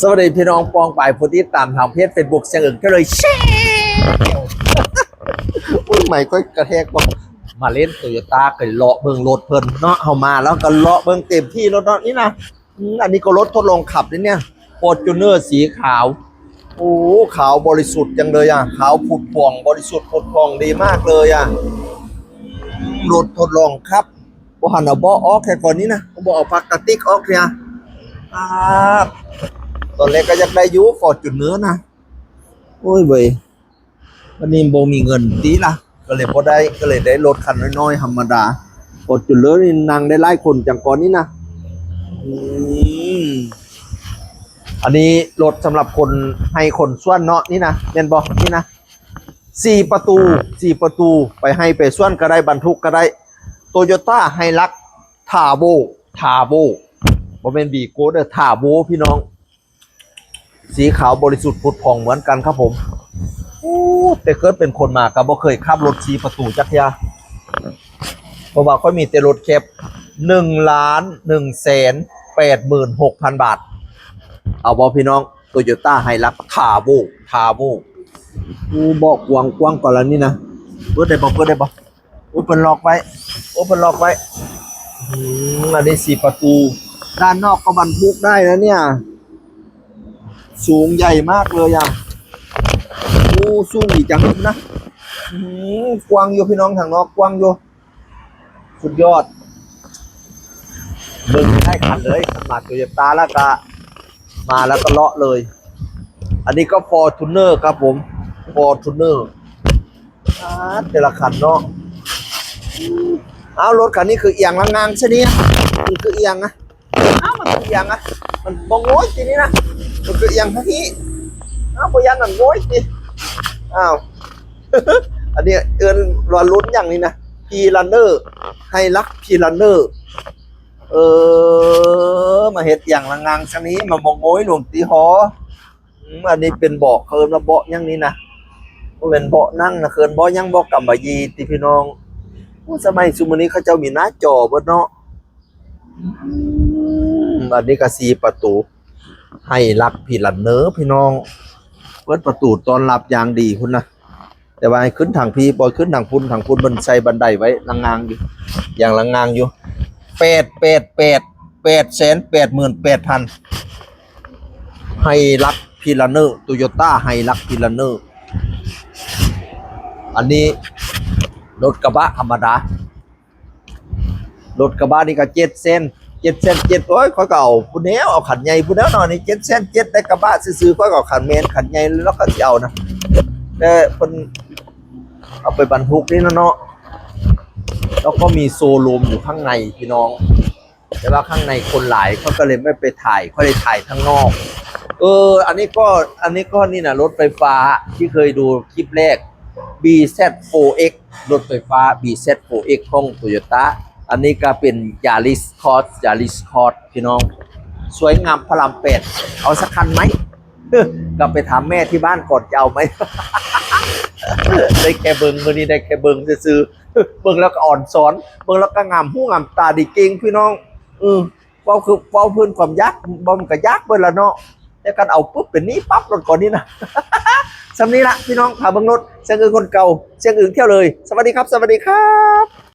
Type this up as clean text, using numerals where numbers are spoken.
สวัสดีพี่น้องปองป่ายผู้ที่ตามทางเพจเฟซบุ๊กเสียงอื่นก็เลยแชร์อุ้ยใหม่ก็กระแทกบอกมาเล่นโตโยต้าก็เลาะเบิ่งรถเพิ่นเนาะเอามาแล้วก็เลาะเบิ่งเต็มที่รถเนาะนี่นะอันนี้ก็รถทดลองขับเนี่ยฟอร์จูเนอร์สีขาวโอ้ขาวบริสุทธิ์จังเลยอ่ะขาวผุดผ่องบริสุทธิ์ผุดผ่องดีมากเลยอ่ะรถทดลองครับบ่หันเอาบ่ออกแค่ก่อนนี้นะบ่เอาพลาสติกออกเนี่ยตอนแรกก็อยากได้ยูฟอร์จูเนอร์นะโอ้ยเว้ยวันนี้โบมีเงินดีล่ะก็เลยพอได้ก็เลยได้รถคันน้อยๆธรรมดาฟอร์จูเนอร์นี่นั่งได้หลายคนจังก่อนนี้นะอันนี้รถสำหรับคนให้คนส่วนเนาะนี่นะเน่นบอกนี่นะ4 ประตูไปให้ไปส่วนก็ได้บรรทุกก็ได้โตโยต้าไฮลักซ์ทาโบบ่เป็นบีโก้เด้อทาโบพี่น้องสีขาวบริสุทธิ์ผุดผ่องเหมือนกันครับผมแต่เกิดเป็นคนมาก็บ่เคยขับรถ4 ประตูจักรยานเพราะว่าค่อยมีแต่รถแคป1,186,000 บาทเอาบ่พี่น้องโตโยต้าไฮลักซ์ทาโบบอกกว้างก่อนแล้วนี่นะเปิดได้บ่โอเปิดล็อกไว้อันนี้4 ประตูด้านนอกก็บรรทุกได้นะเนี่ยสูงใหญ่มากเลยอ่ะสูงอีกจังนะกว้างอยู่พี่น้องทางนอกกว้างอยู่สุดยอดเบิ่งได้ขันเลยมาโตโยต้าแล้วก็มาแล้วก็เลาะเลยอันนี้ก็ฟอร์จูเนอร์ครับผมฟอร์จูเนอร์แต่ละคันเนาะเอารถคันนี้คือเอียงงางๆใช่ไหมมันคือเอียงนะมันคือเอียงนะมันบงโง่ทีนี้นะมันคือเอียงทั้งนี้พยันหนังโง่ทีอันนี้รอลุ้นอย่างนี้นะพีรันเนอร์ไฮลักพีรันเนอร์มาเห็ดอย่างงางๆชนี้มาบงโง่หลวงตีหออันนี้เป็นเบาะเคิร์นเบาะอย่างนี้นะเป็นเบาะนั่งนะเคิร์นเบาะยังเบาะกำบะยีตีพี่น้องสมัยซุมนี้เขาเจ้ามีหน้าจอบนเนาะอันนี้ก็4 ประตูให้รักพี่ลันเนอร์พี่น้องเปิดประตูตอนรับอย่างดีคุณนะแต่ว่าให้ขึ้นทางพี่บอยขึ้นทางพุ่นมันใส่บันไดไว้ลังงางอยู่อย่างลังงางอยู่888,000ให้รักพี่ลันเนอร์โตโยต้าให้รักพี่ลันเนอร์อันนี้รถกระบะธรรมดารถกระบะนี่ก็7 เซนโอ้ยค่อยก็เอาผู้แนวเอาขันใหญ่ผู้แนวหน่อยนี่7 เซนได้กระบะซื้อๆค่อยก็ขันเมนขันใหญ่แล้วก็เอานะแต่เพิ่นเอาไปบรรทุกนี่นะเนาะแล้วก็มีโซลูมอยู่ข้างในพี่น้องแต่ว่าข้างในคนหลายเขาก็เลยไม่ไปถ่ายเขาเลยถ่ายข้างนอกอันนี้ก็นี่นะรถไฟฟ้าที่เคยดูคลิปแรก BZ4X รถไฟฟ้า BZ4X ของ Toyota อันนี้ก็เป็นยาริสคอร์สพี่น้องสวยงามพระราม8เอาสักคันไหมกลับไปถามแม่ที่บ้านก่อนจะเอาไหม ได้แค่เบิงวันนี้ได้แค่เบิงซื้อเบิงแล้วก็อ่อนสอนเบิงแล้วก็งามหูงามตาดีเก่งพี่น้องเว้าคือเว้าพื้นความยักษ์บอมกับยักษ์เบิ่นละเนาะแต่กันเอาปุ๊บเป็นนี้ปั๊บรถก่อนนี้นะสำนี้ละพี่น้องขาเบิงรถเสียงอื่นคนเก่าเสียงอื่นเที่ยวเลยสวัสดีครับ